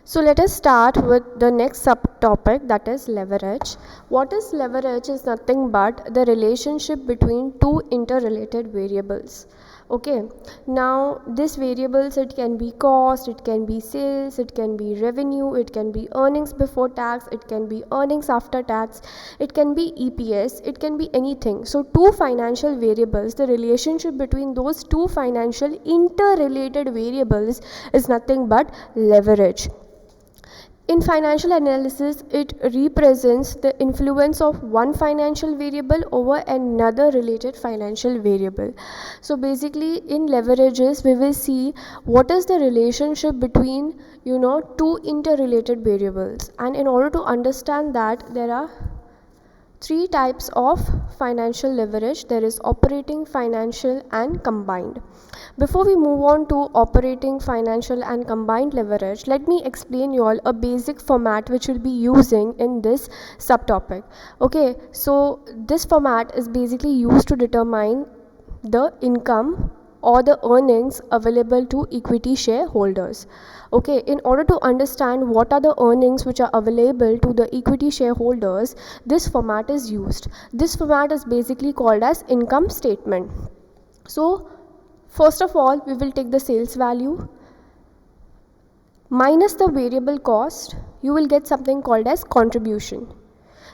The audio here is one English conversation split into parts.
So let us start with the next subtopic, that is leverage. What is leverage is nothing but the relationship between two interrelated variables. Okay, now this variables, it can be cost, it can be sales, it can be revenue, it can be earnings before tax, it can be earnings after tax, it can be EPS, it can be anything. So two financial variables, the relationship between those two financial interrelated variables is nothing but leverage. In financial analysis, it represents the influence of one financial variable over another related financial variable. So basically in leverages we will see what is the relationship between two interrelated variables, and in order to understand that, there are three types of financial leverage. There is operating, financial and combined. Before we move on to operating, financial and combined leverage, let me explain you all a basic format which we'll be using in this subtopic. Okay, so this format is basically used to determine the income or the earnings available to equity shareholders. Okay, in order to understand what are the earnings which are available to the equity shareholders, this format is used. This format is basically called as income statement. So first of all, we will take the sales value minus the variable cost. You will get something called as contribution.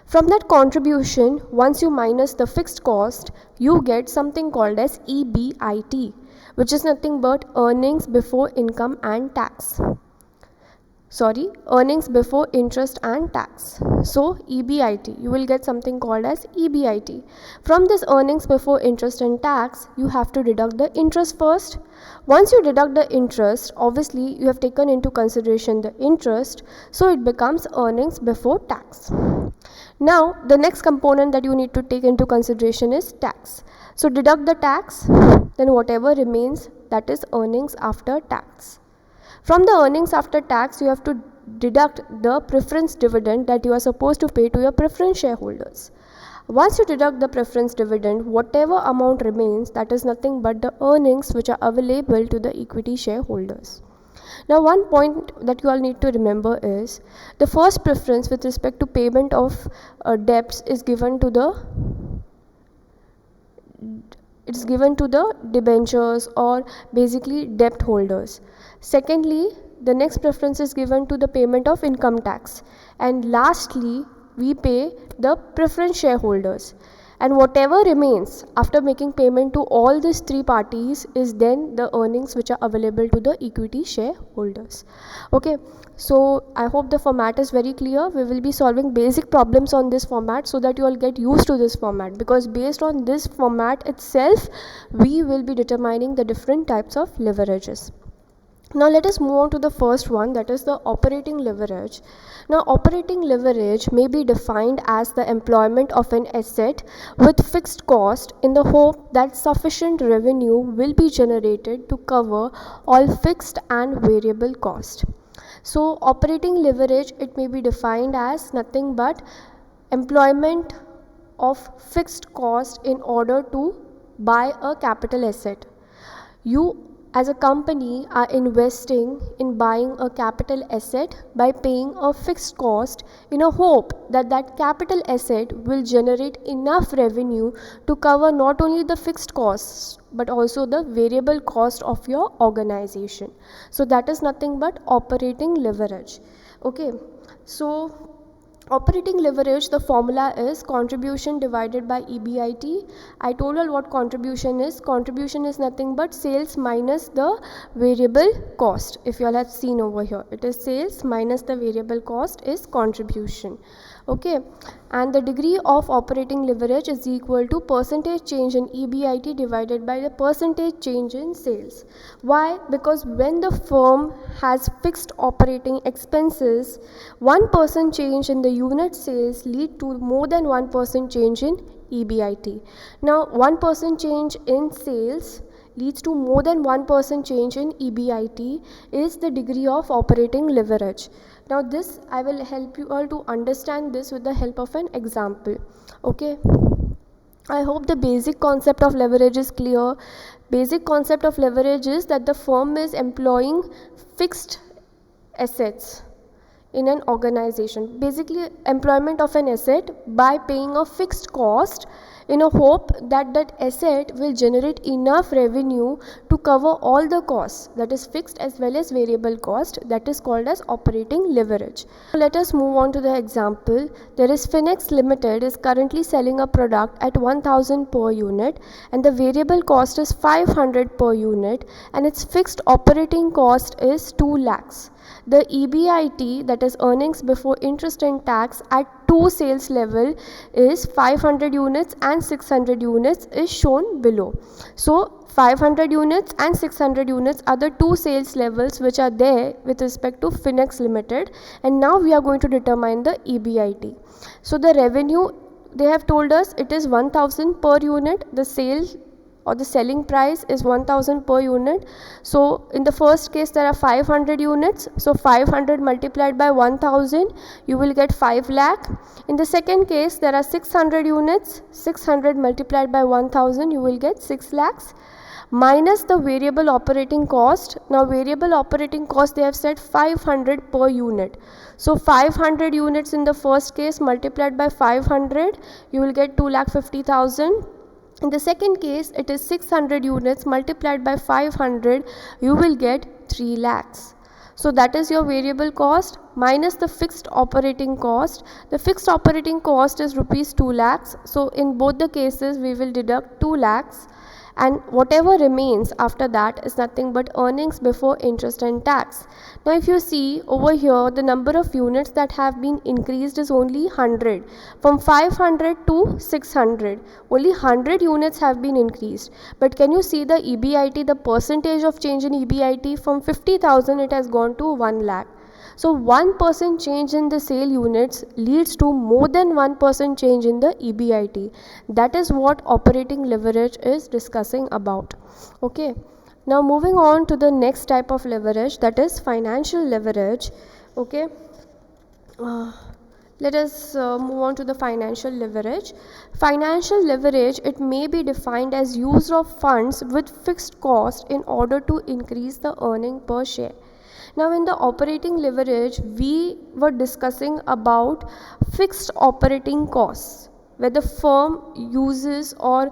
From that contribution, once you minus the fixed cost, you get something called as EBIT, which is nothing but earnings before income and tax. Earnings before interest and tax. So EBIT, you will get something called as EBIT. From this earnings before interest and tax, you have to deduct the interest first. Once you deduct the interest, obviously you have taken into consideration the interest, so it becomes earnings before tax. Now the next component that you need to take into consideration is tax. So deduct the tax, then whatever remains, that is earnings after tax. From the earnings after tax, you have to deduct the preference dividend that you are supposed to pay to your preference shareholders. Once you deduct the preference dividend, whatever amount remains, that is nothing but the earnings which are available to the equity shareholders. Now one point that you all need to remember is the first preference with respect to payment of debts is given to the debentures or basically debt holders. Secondly, the next preference is given to the payment of income tax, and lastly we pay the preference shareholders, and whatever remains after making payment to all these three parties is then the earnings which are available to the equity shareholders. Okay, so I hope the format is very clear. We will be solving basic problems on this format so that you all get used to this format, because based on this format itself we will be determining the different types of leverages. Now let us move on to the first one, that is the operating leverage. Now operating leverage may be defined as the employment of an asset with fixed cost in the hope that sufficient revenue will be generated to cover all fixed and variable cost. So operating leverage, it may be defined as nothing but employment of fixed cost in order to buy a capital asset. You as a company are investing in buying a capital asset by paying a fixed cost in a hope that that capital asset will generate enough revenue to cover not only the fixed costs but also the variable cost of your organization. So that is nothing but operating leverage. Okay, so operating leverage, the formula is contribution divided by EBIT. I told you what contribution is. Contribution is nothing but sales minus the variable cost. If you all have seen over here, it is sales minus the variable cost is contribution. Okay, and the degree of operating leverage is equal to percentage change in EBIT divided by the percentage change in sales. Why? Because when the firm has fixed operating expenses, 1% change in the unit sales lead to more than 1% change in EBIT. Now 1% change in sales leads to more than 1% change in EBIT is the degree of operating leverage. Now this, I will help you all to understand this with the help of an example. Okay, I hope the basic concept of leverage is clear. Basic concept of leverage is that the firm is employing fixed assets. in an organization. Basically, employment of an asset by paying a fixed cost in a hope that that asset will generate enough revenue to cover all the costs, that is fixed as well as variable cost, that is called as operating leverage. Let us move on to the example. There is Finex Limited is currently selling a product at 1000 per unit and the variable cost is 500 per unit and its fixed operating cost is 2 lakhs. The EBIT, that is earnings before interest and tax, at two sales level is 500 units and 600 units is shown below. So 500 units and 600 units are the two sales levels which are there with respect to Finex Limited, and now we are going to determine the EBIT. So the revenue, they have told us it is 1000 per unit, the sale or the selling price is 1000 per unit. So in the first case there are 500 units, so 500 multiplied by 1000 you will get 5 lakh. In the second case there are 600 units, 600 multiplied by 1000 you will get 6 lakhs minus the variable operating cost. Now variable operating cost they have said 500 per unit, so 500 units in the first case multiplied by 500 you will get 2,50,000. In the second case, it is 600 units multiplied by 500, you will get 3 lakhs. So that is your variable cost minus the fixed operating cost. The fixed operating cost is rupees 2 lakhs. So in both the cases, we will deduct 2 lakhs. And whatever remains after that is nothing but earnings before interest and tax. Now if you see over here, the number of units that have been increased is only 100, from 500 to 600. Only 100 units have been increased. But can you see the EBIT, the percentage of change in EBIT? From 50,000 it has gone to 1 lakh. So 1% change in the sale units leads to more than 1% change in the EBIT. That is what operating leverage is discussing about. Okay. Now moving on to the next type of leverage, that is financial leverage. Okay. Let us move on to the financial leverage. Financial leverage, it may be defined as use of funds with fixed cost in order to increase the earning per share. Now in the operating leverage, we were discussing about fixed operating costs, where the firm uses or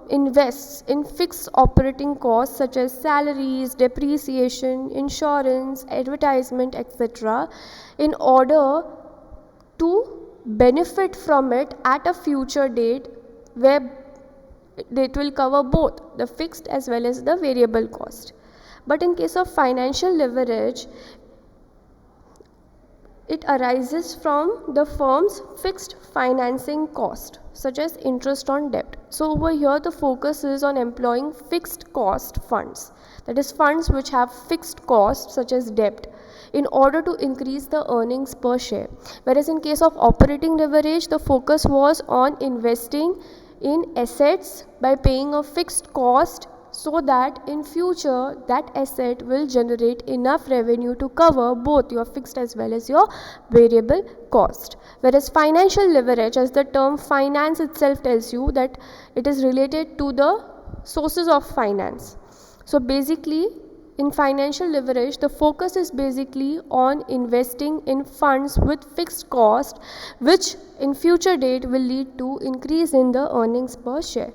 invests in fixed operating costs such as salaries, depreciation, insurance, advertisement, etc. in order to benefit from it at a future date, where it will cover both the fixed as well as the variable cost. But in case of financial leverage, it arises from the firm's fixed financing cost, such as interest on debt. So over here the focus is on employing fixed cost funds, that is funds which have fixed costs such as debt, in order to increase the earnings per share. Whereas in case of operating leverage, the focus was on investing in assets by paying a fixed cost, so that in future that asset will generate enough revenue to cover both your fixed as well as your variable cost. Whereas financial leverage, as the term finance itself tells you, that it is related to the sources of finance. So basically in financial leverage, the focus is basically on investing in funds with fixed cost, which in future date will lead to increase in the earnings per share.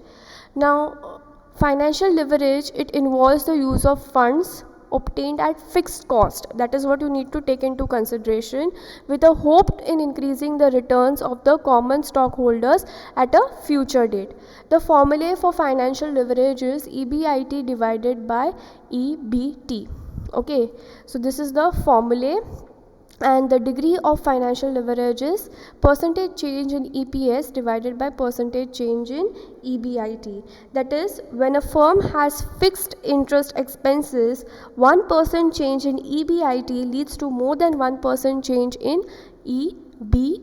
Now financial leverage, it involves the use of funds obtained at fixed cost. That is what you need to take into consideration, with a hope in increasing the returns of the common stockholders at a future date. The formula for financial leverage is EBIT divided by EBT. Okay, so this is the formula. And the degree of financial leverage is percentage change in EPS divided by percentage change in EBIT. That is, when a firm has fixed interest expenses, 1% change in EBIT leads to more than 1% change in EBT.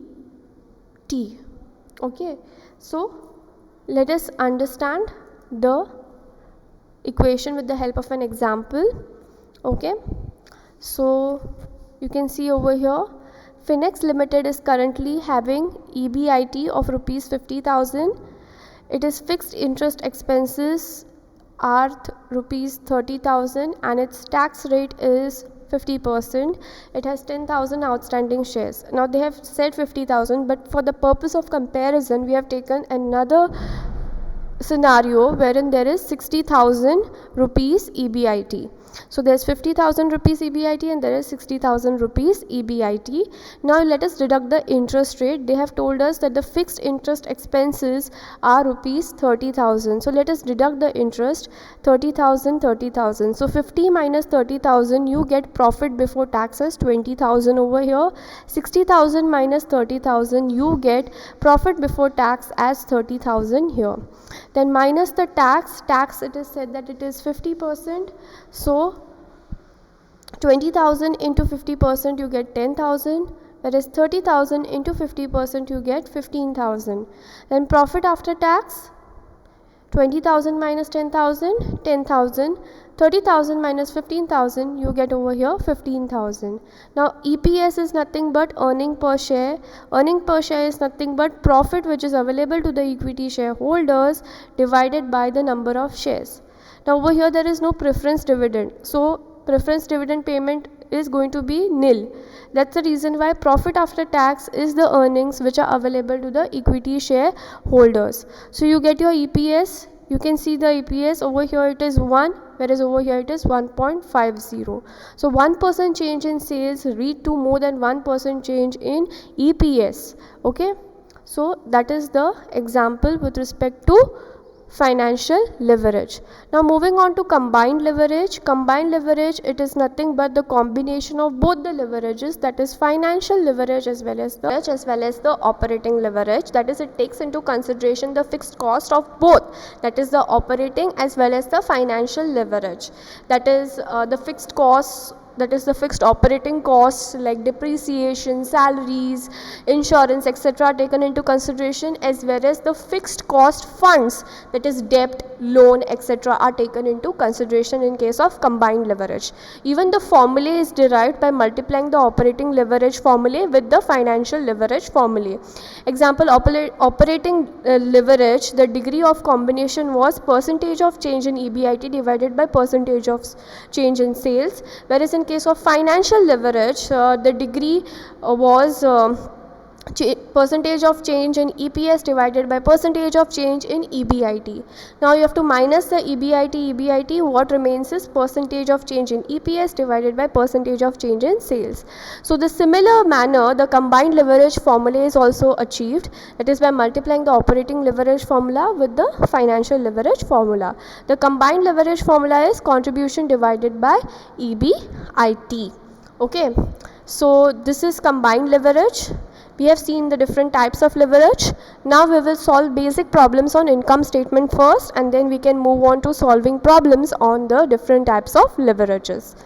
Okay, so let us understand the equation with the help of an example. Okay, so you can see over here, Finex Limited is currently having EBIT of rupees 50,000. It is fixed interest expenses are rupees 30,000 and its tax rate is 50%, it has 10,000 outstanding shares. Now they have said 50,000, but for the purpose of comparison, we have taken another scenario wherein there is 60,000 rupees EBIT. So there's 50,000 rupees EBIT and there is 60,000 rupees EBIT. Now let us deduct the interest rate. They have told us that the fixed interest expenses are rupees 30,000. So let us deduct the interest. 30,000, 30,000. So 50 minus 30,000, you get profit before taxes 20,000 over here. 60,000 minus 30,000, you get profit before tax as 30,000 here. Then minus the tax, it is said that it is 50%. So 20,000 into 50%, you get 10,000. That is 30,000 into 50%, you get 15,000. Then profit after tax, 20,000 minus 10,000, 10,000. 30,000 minus 15,000, you get over here 15,000. Now EPS is nothing but earning per share. Earning per share is nothing but profit which is available to the equity shareholders divided by the number of shares. Now over here there is no preference dividend. So preference dividend payment is going to be nil. That's the reason why profit after tax is the earnings which are available to the equity shareholders. So you get your EPS. You can see the EPS over here, it is 1, whereas over here it is 1.50. So 1% change in sales lead to more than 1% change in EPS. Okay, so that is the example with respect to financial leverage. Now moving on to combined leverage. Combined leverage, it is nothing but the combination of both the leverages, that is financial leverage as well as the operating leverage. That is, it takes into consideration the fixed cost of both, that is the operating as well as the financial leverage. That is the fixed costs, that is the fixed operating costs like depreciation, salaries, insurance, etc. taken into consideration, as well as the fixed cost funds, that is debt, loan, etc. are taken into consideration in case of combined leverage. Even the formula is derived by multiplying the operating leverage formula with the financial leverage formula. Example, operating leverage, the degree of combination was percentage of change in EBIT divided by percentage of change in sales, whereas in case of financial leverage, the degree was percentage of change in EPS divided by percentage of change in EBIT. Now you have to minus the EBIT, what remains is percentage of change in EPS divided by percentage of change in sales. So the similar manner, the combined leverage formula is also achieved, that is by multiplying the operating leverage formula with the financial leverage formula. The combined leverage formula is contribution divided by EBIT. Okay, so this is combined leverage. We have seen the different types of leverage. Now we will solve basic problems on income statement first, and then we can move on to solving problems on the different types of leverages.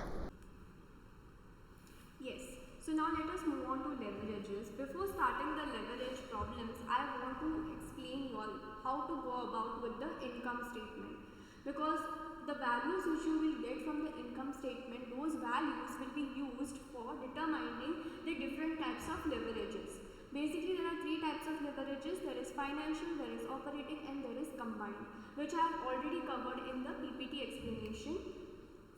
Yes, so now let us move on to leverages. Before starting the leverage problems, I want to explain you all how to go about with the income statement, because the values which you will get from the income statement, those values will be used for determining the different types of leverages. Basically, there are three types of leverages. There is financial, there is operating, and there is combined, which I have already covered in the PPT explanation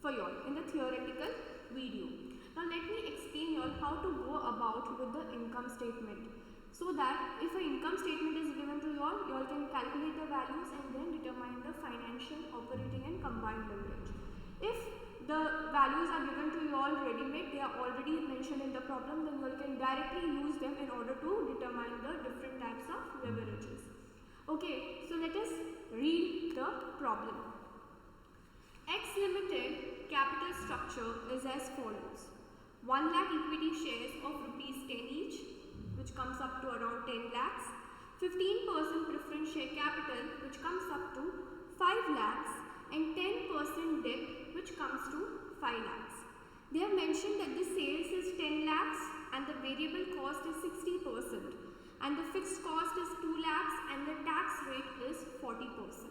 for you all in the theoretical video. Now let me explain you all how to go about with the income statement, so that if an income statement is given to you all can calculate the values and then determine the financial, operating, and combined leverage. If the values are given to you all ready-made, they are already mentioned in the problem, then you can directly use them in order to determine the different types of leverages. Okay, so let us read the problem. X Limited capital structure is as follows: 1 lakh equity shares of rupees 10 each, which comes up to around 10 lakhs, 15% preference share capital, which comes up to 5 lakhs, and 10% debt, which comes to 5 lakhs. They have mentioned that the sales is 10 lakhs and the variable cost is 60% and the fixed cost is 2 lakhs and the tax rate is 40%.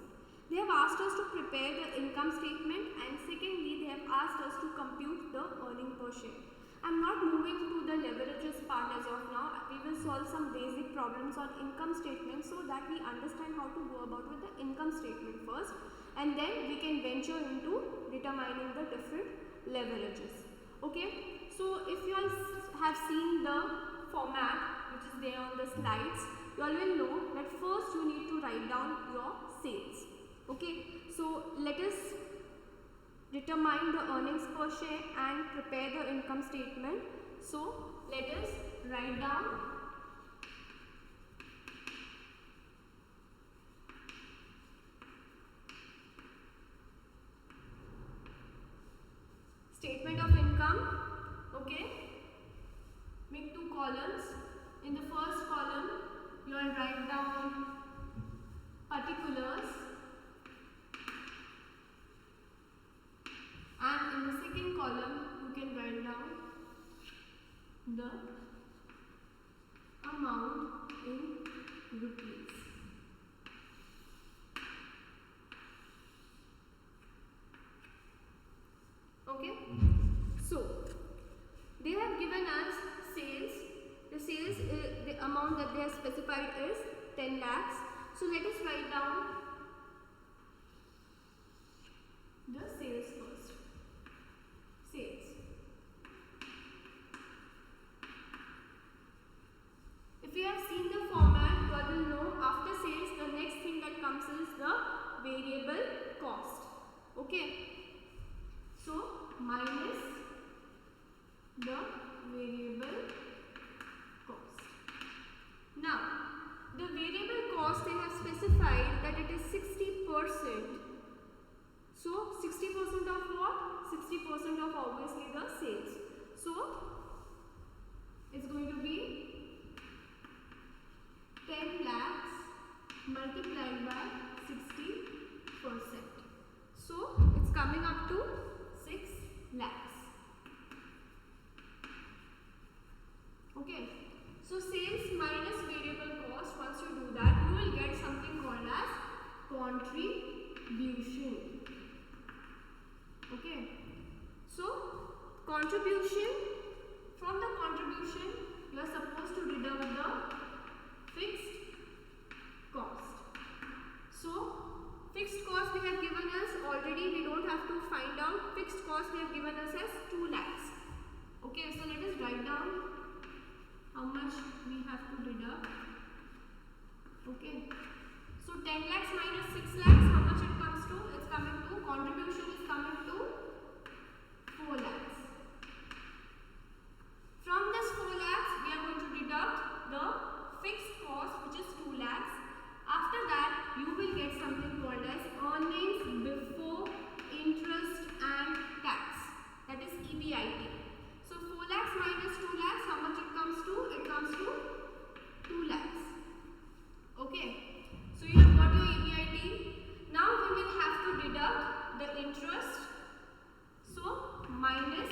They have asked us to prepare the income statement, and secondly they have asked us to compute the earning per share. I am not moving to the leverages part as of now. We will solve some basic problems on income statement so that we understand how to go about with the income statement first, and then we can venture into determining the different leverages. Okay, so if you all have seen the format which is there on the slides, you all will know that first you need to write down your sales. Okay, so let us determine the earnings per share and prepare the income statement. So let us write down statement of income. Okay, make two columns. In the first column you will write down particulars, and in the second column you can write down the amount in rupees. Okay, so they have given us sales. The sales, the amount that they have specified is 10 lakhs. So let us write down the sales first. Sales. If you have seen the format, you all will know after sales the next thing that comes is the variable cost. Okay. So minus the variable cost. Now the variable cost they have specified that it is 60%. So 60% of what? 60% of obviously the sales. So it's going to be 10 lakhs multiplied by 60%. So it's coming up to 6 lakhs. Okay. So sales minus variable cost, once you do that, you will get something called as contribution. Okay. So contribution, from the contribution you are supposed to deduct the fixed cost. So fixed cost they have given us already, we don't have to find out. Fixed cost they have given us as 2 lakhs. Okay, so let us write down how much we have to deduct. Okay, so 10 lakhs minus 6 lakhs, how much it comes to? It's coming to, contribution is coming to 4 lakhs. From this 4 lakhs we are going to deduct the fixed cost which is 2 lakhs. After that you will get something called as earnings before interest and tax, that is EBIT. So 4 lakhs minus 2 lakhs, how much it comes to? It comes to 2 lakhs. Okay, so you have got your EBIT. Now we will have to deduct the interest. So minus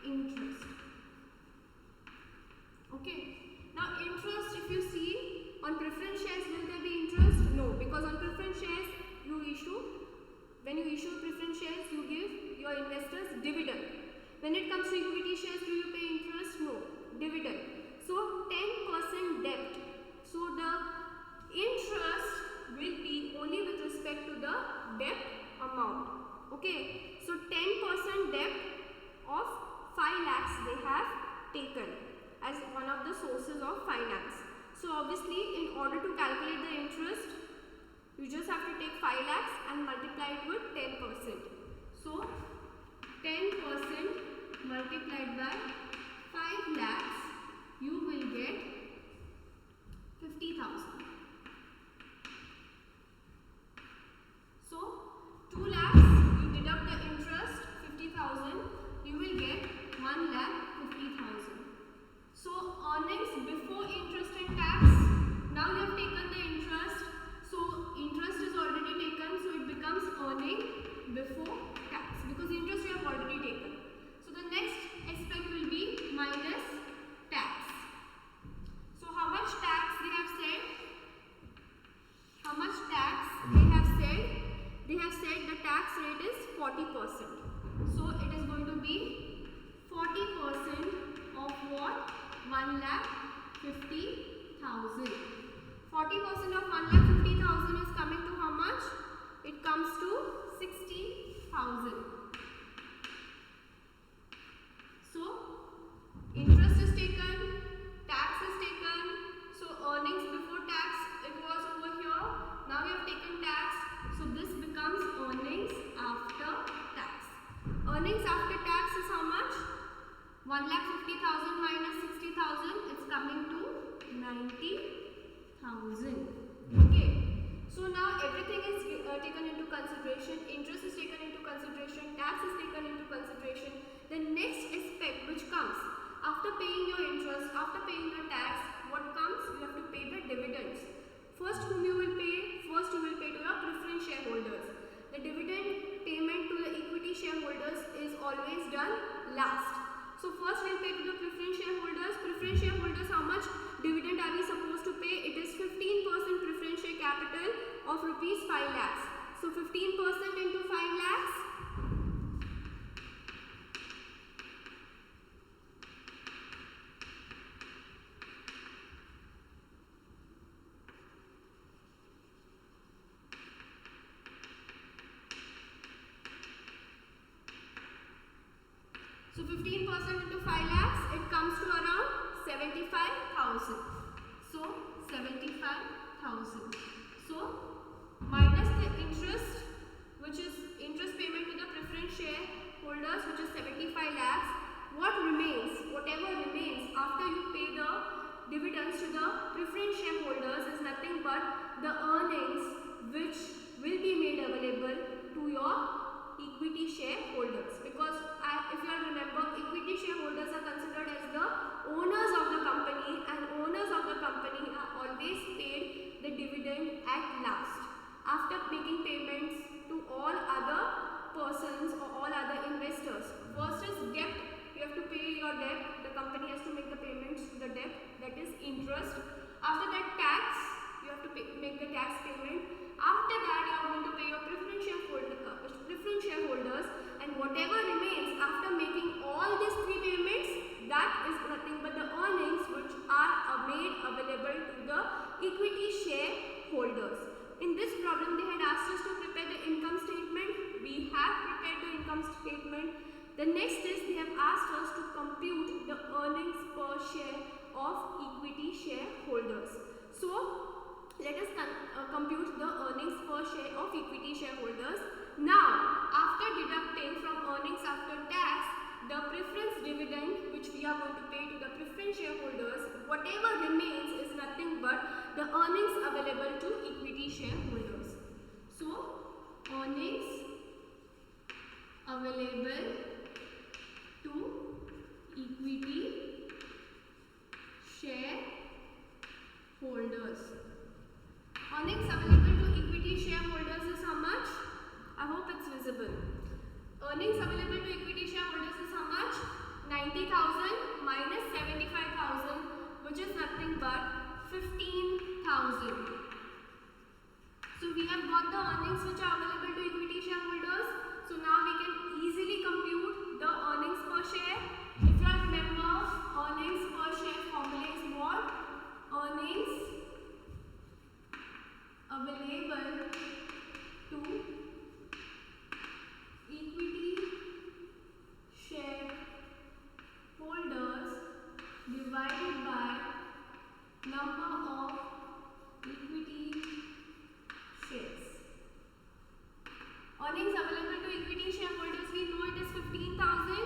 interest. Okay, now interest, if you see on preference shares, will there be interest? No, because on preference shares you issue, when you issue preference shares you give your investors dividend. When it comes to equity shares, do you pay interest? No, dividend. So 10% debt. So the interest will be only with respect to the debt amount. Okay, so 10% debt of 5 lakhs they have taken as one of the sources of finance. So obviously in order to calculate the interest, you just have to take 5 lakhs and multiply it with 10%. So 10% multiplied by 5 lakhs, you will get 50,000. So 2 lakhs, you deduct the interest 50,000, you will get 1 lakh 50,000. So earnings before interest and tax, now you have taken the interest, so interest is already taken, so it becomes earning before tax because interest you have already taken. So the next aspect will be minus tax. So how much tax they have said? How much tax they have said? They have said the tax rate is 40%. So it is going to be 40% of what? 1,50,000. 40% of 1,50,000 is coming to how much? It comes to 60,000. 1,50,000 minus 60,000, it's coming to 90,000. Okay. So now everything is taken into consideration. Interest is taken into consideration. Tax is taken into consideration. The next aspect which comes after paying your interest, after paying your tax, what comes? You have to pay the dividends. First, whom you will pay? First, you will pay to your preference shareholders. The dividend payment to the equity shareholders is always done last. So first we'll pay to the preference shareholders. Preference shareholders, how much dividend are we supposed to pay? It is 15% preference share capital of rupees 5 lakhs. So 15% into 5 lakhs. So 15% into 5 lakhs, it comes to around 75,000. So 75,000. So minus the interest, which is interest payment to the preference shareholders, which is 75 lakhs. What remains, whatever remains after you pay the dividends to the preference shareholders is nothing but the earnings which will be made available to your equity shareholders, because if you all remember, equity shareholders are considered as the owners of the company, and owners of the company are always paid the dividend at last after making payments to all other persons or all other investors. First is debt. You have to pay your debt. The company has to make the payments to the debt, that is interest. After that, tax. You have to make the tax payment. After that, you are going to pay your preference shareholders, and whatever remains after making all these three payments, that is nothing but the earnings which are made available to the equity shareholders. In this problem, they had asked us to prepare the income statement. We have prepared the income statement. The next is they have asked us to compute the earnings per share of equity shareholders. So let us compute the earnings per share of equity shareholders. Now, after deducting from earnings after tax, the preference dividend which we are going to pay to the preference shareholders, whatever remains is nothing but the earnings available to equity shareholders. So, earnings available to equity shareholders. Earnings available to equity shareholders is how much? I hope it's visible. Earnings available to equity shareholders is how much? 90,000 minus 75,000, which is nothing but 15,000. So we have got the earnings which are available to equity shareholders. So now we can easily compute the earnings per share. If you all remember, earnings per share formula is what? Earnings available to equity shareholders divided by number of equity shares. Earnings available to equity shareholders, we know it is 15,000.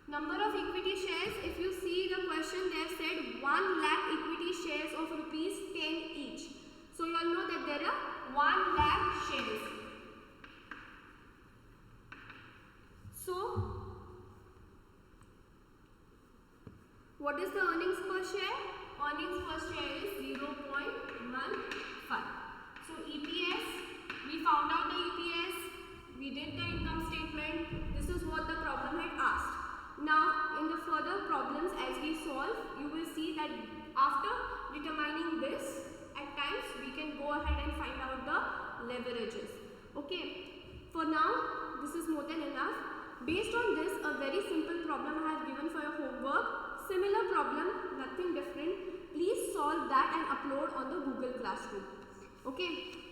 Number of equity shares, if you see the question, they have said 1 lakh equity shares of rupees 10 each. So you all know that there are 1 lakh shares. So what is the earnings per share? Earnings per share is 0.15. So EPS, we found out the EPS, we did the income statement. This is what the problem had asked. Now in the further problems as we solve, you will see that after determining this, at times we can go ahead and find out the leverages. Okay, for now this is more than enough. Based on this, a very simple problem I have given for your homework. Similar problem, nothing different. Please solve that and upload on the Google Classroom. Okay.